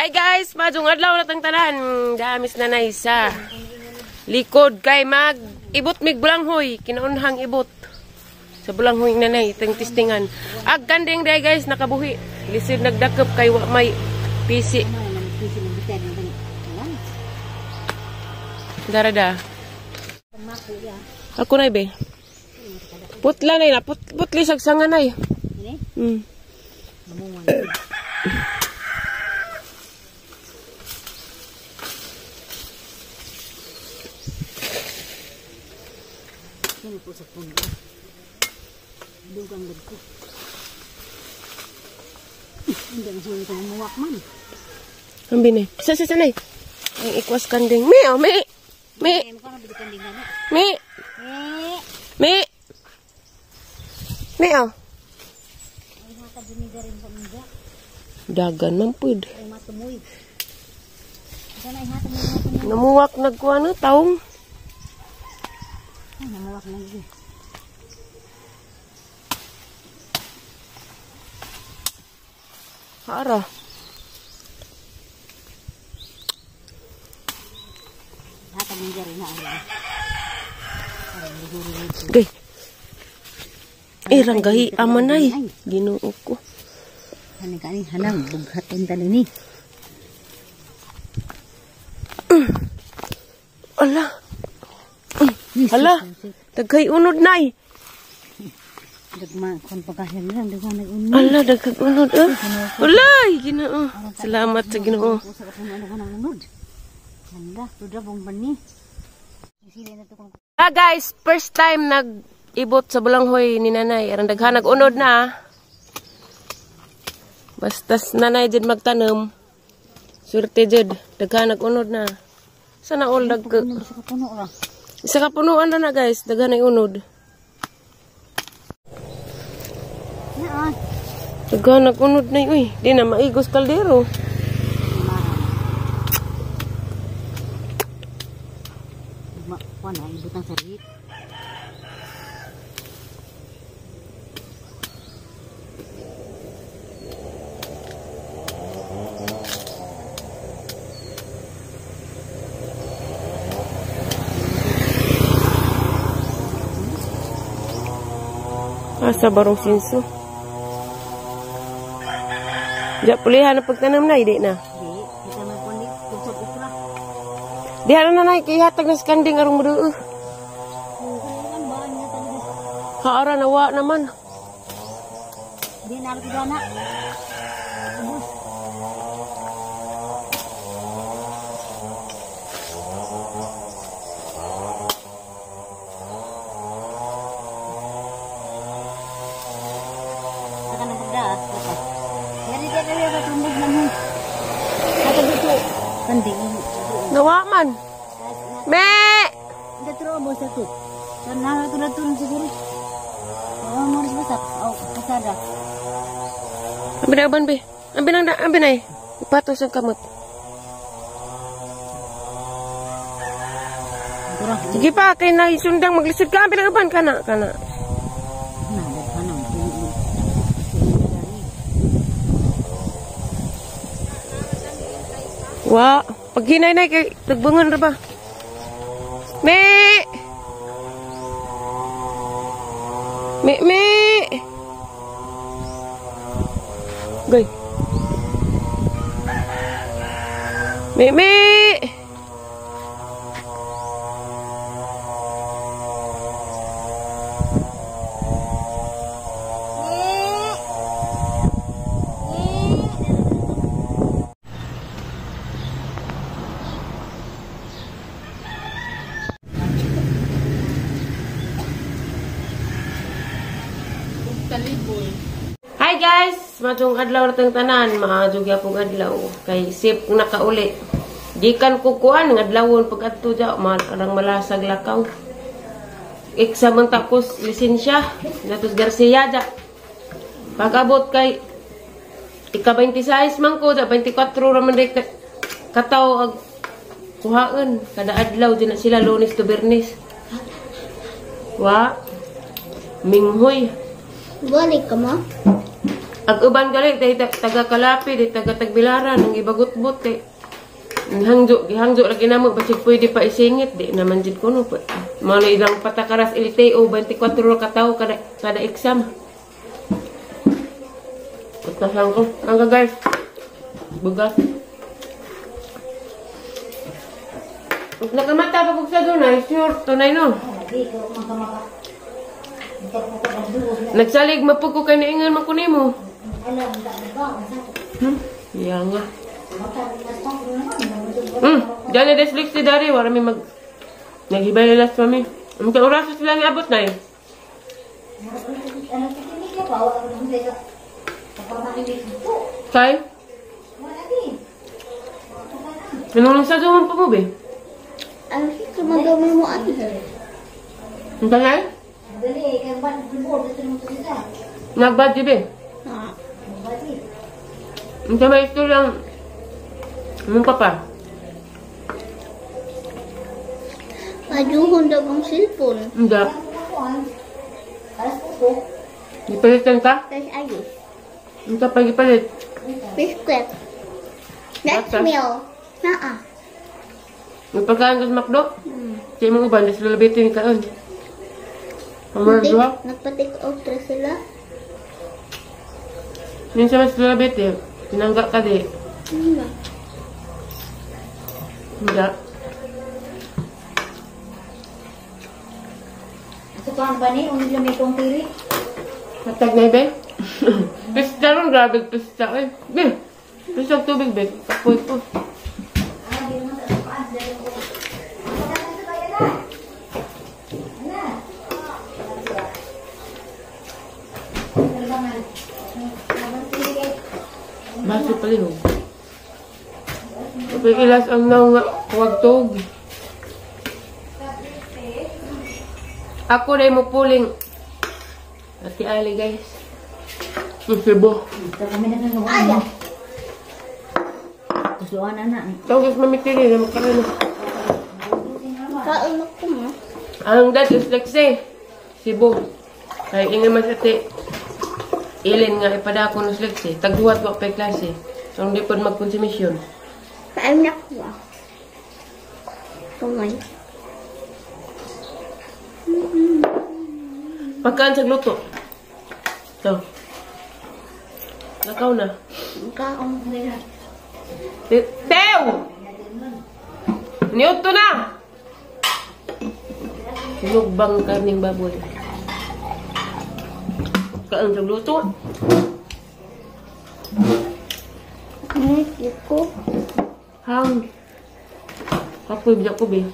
Hi guys, majong adlaw na tang tanan. Damis na nay sa likod kay mag-ibot mig bulanghoy, kinaunhang ibot. Sa bulanghoy na nay tang tistingan. Ag kanding day guys nakabuhi. Lisod nagdakop kay wa may pisi. Darada. Ako na be. Putla nay na putli sag sanganay. Ini po sa puno. Dugang ko. Hindi na siya ito mamuwak man. Ang bini. Sanay. Ang ikwas kanding. Me. Dagan man pud. Namuwak nagkuha na taong. Namuwak lagi. Hara. Hata menjari na ari. Gay. Irang gahi amanay. Ginoo ko. Kani hanang bughaton tani ni. Ala. Hala. Daghay unod nay. Dagma kon pagahyan lang dagma nag-unod. Ala daghay unod Ulay, Ginoo. Salamat sa Ginoo. Guys, first time nag-ibot sa bulanghoy ni nanay. Arang daghan nag-unod na. Bastas nanay jud magtanom. Surte jud daghan nag-unod na. Sana all isa ka punuan na guys, daghan ay unod. Daghan nag-unod na uy, di na maigos kaldero. Wana ibutang sarit. Asa barong sinso. Diya pulihan na pagtanam na, hindi na. Kita may poni punsod ukra. Di ano na na, kihatag na skanding arong mudu. Haara nawa naman. Di narik dana. Ubus. Nawa man. Me! Ito terobos satu. Karena itu udah turun siguro. Oh, mau masak. Oh, kasada. Ambil aban be. Ambil ay. Ipatos ang kamot. Sige pa, kay na isundang maglisod ka. Ambil aban kana. Wah, pag hinay-nay kay tagbangan ra ba? Me! Gay. Me! Hi guys! Matong adlaw na tang tanan. Maadjog akong adlaw. Kay sip kong nakauli. Gikan kukuan ng adlawon pag adto dya. Arang malasag lakaw. Exam tapos lisensya. Datos Garcia dya. Pag-abot kay ika-26 man ko dya. 24 raman rin kataw ag kuhaan. Kada adlaw dyan na sila Lunes to Bernes. Wa. Minghoy. Balik ka mo? Ang uban gali, taga Kalapi, taga Tagbilaran, ang ibagot-bot eh. Hangzo lagi namo, basig pwede pa isingit, di naman dyan ko no. Mga ilang patakaras LTO, 24 kataw kada exam. Pagkasan ko. Hangga guys. Bugat. Pag nakamata pa kong sa dunay, sure, tunay no. Nagsalig mapag ko kayo naingan makunin mo. Iya nga. Diyan na deslik si Dari, wala may naghibay lilas kami. Ang kaurasas lang abot na yun. Kay? Anong sa duman pa mo, be? Ano siya kumagawin mo ano? Ang kanyay? Nagbadji, be? Ang kamay ito lang. Anong papa? Majuhon daw ang cellphone. Hindi. Ipalitan ka? Tapos ayos. Ang kapag ipalit? Biscuit. That's Bata? meal. Naa. May pagkaan ka sa McDo? Kaya mga uban, nasa lalabitin ka on. Ang dua? Nagpatik outra sila. Minsan mas lalabitin. Tinanggap ka di. Ano ba? Hindi. Ito pa ang bani, unig lang may kong tiri. Matag na ibe? Pista ron, grabe pista eh. Be, pista tubig be. Kapoy po. Baso palihog. Kapag ilas ang naunga, huwag tog. Ako na mo puling. Ati Ali guys. Susibo. Ito kami na nanuwan. Kusuan na. Tawag mamitili na magkaroon. Kain ako mo. Ang dad is Lexi. Sibo. Ay ingay man sa ti. Ilin nga ipadako ng Lexi. Tagduhat ko pa klase. So hindi po magkonsumisyon. Kain na ako ah. Kumay. Pagkaan sa luto. So. Nakaw na. Kaon na. Tew! Niyot to na! Sinugbang karning baboy. Kaan sa luto. Ay, ko. Hang. Kapoy biyak ko be.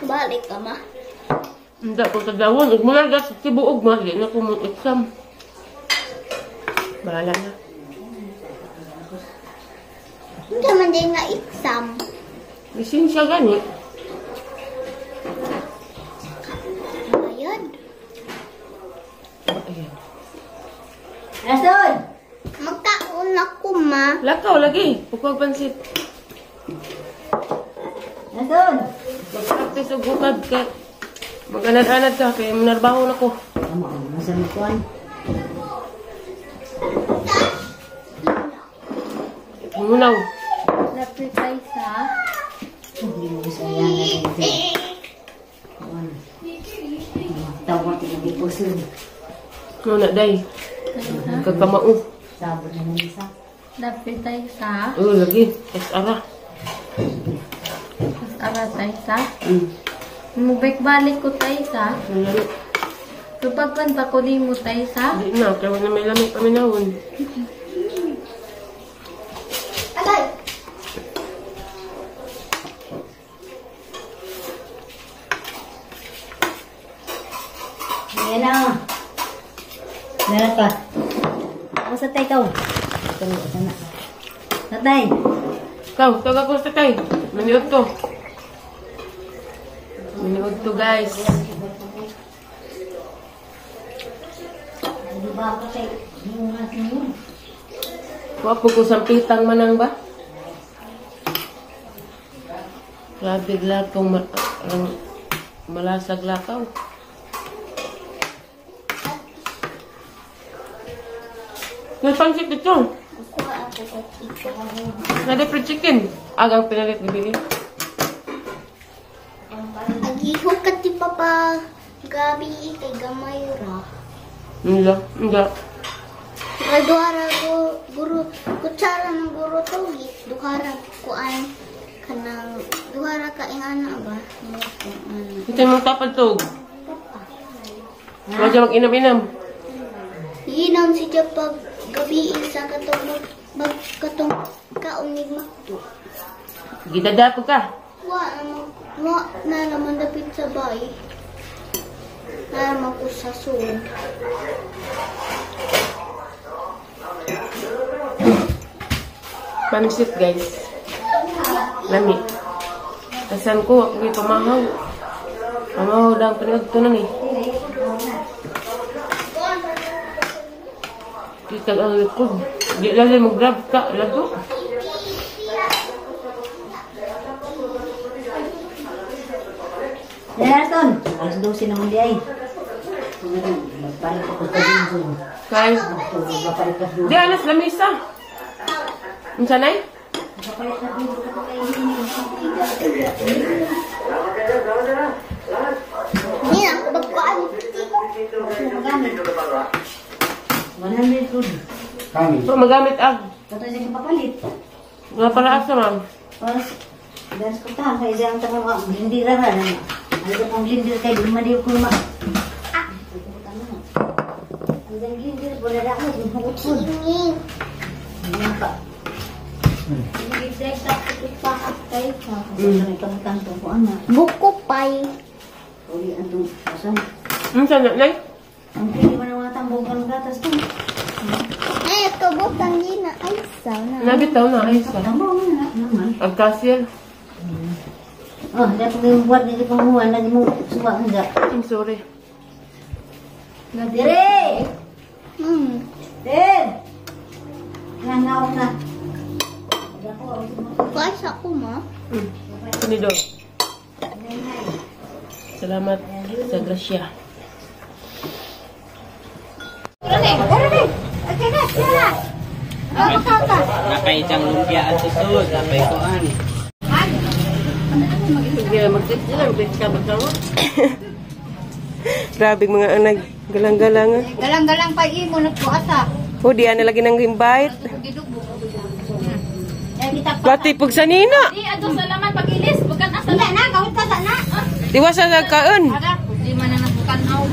Balik ka ma. Hindi ko tadawon. Mula gas sibuog ma. Hindi na ko mong exam. Bahala na. Hindi man din nga exam. Isin siya gani. Ayan. Ayan. Rason! Magkaon ako ma. Lakaw lagi. Pukog pansit. Rason! Mag-practice o bukad ka. Mag-anad-anad ka. Kaya minarbaho na ko. Tama, masang kuan. Munaw. Lapit tayo sa... Hindi mo gusto yan natin. Tawag ko na ipusun. Muna day. Kakamao. Sabot na nang isa. Lapit tayo sa... Oo, lagi. SR. Ara tayo sa... Mubalik ko tayo sa... Lalo. Tupagpan pa ko din mo tayo sa... Hindi na. Kaya na may lamig paminahon. Agay! Ayan na. Meron ka. Ako sa tay ka. Ito na. Natay. Ikaw, tawag ko sa tay. Maniod to. Maniod to guys. Ano ba ako kay? Yung natin yun. Wapo ko sampitang manang ba? Grabe lakaw, malasag lakaw. May pansit ito. Nade-fried chicken. Agang pinalit bibili. Agihok ka ti papa. Gabi kay gamay ra. Hindi. Kay duhara ko guru kutsara ng guru to duhara ko ay kanang duhara ka ingana ba? Ito yung tapad to. Huwag siya mag-inam-inam. Inom siya pag gabi sa katong magkatong kaunig makto. Gidadako ka. Wa na naman dapit sa bay. Na naman ko sa suod. Pansit guys. Lami. Asan ko, ako may pamahaw. Pamahaw lang pinagtunan eh. Kita ang likod. Di lang mag-grab ka. Lago. Nerton, alas 12 naman di ay. Magpalit ako sa dinso. Kay. Di anas lamisa. Unsa nay? Ni ako bagkuan. Magamit. 100 food. So, magamit ag. Kato siya kapalit. Nga para asa ma'am. Pas, das ko tahan kay siyang tama hindi ra ra. Ano pang lindir kay di madiw ko ma. Ang lindir wala ra mo hukot food. Hindi pa. Hindi direct sa pa kay ka. Itong kanto ko ana. Buko pay. Uli antong asan. Unsa na nay? Ang pili man ang mga tambogan gatas to. Eh, kabutang din na ay sauna. Nabitaw na ay sa. Tambong na naman. Ang kasir. Oh, dapat yung buat ni panguhan lagi mo suba nga. I'm sorry. Na dire. Den. Nangaw na. Guys, ako ma. Sinido. Salamat sa grasya. Nakaitang lumpia at susod, napay kuan. Grabe mga anak, galang-galang. Galang-galang pa imo nagpuasa. O, di na lagi nang invite. Kita Pati pag sa nina. Di ato salamat pag-ilis, bukan asa na gawit ka na. Diwa sa nagkaon. Ada, di man na nabukan aw.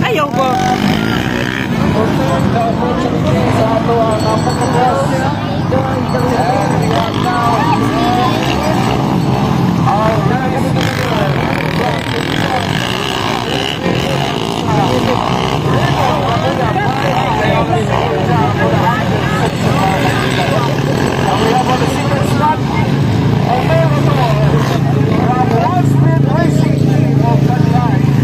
Ayaw ko. One-speed racing team of Cadillac.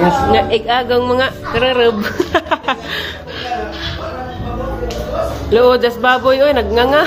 Nga igagang mga kararab. Loodas baboy oy, nagnganga.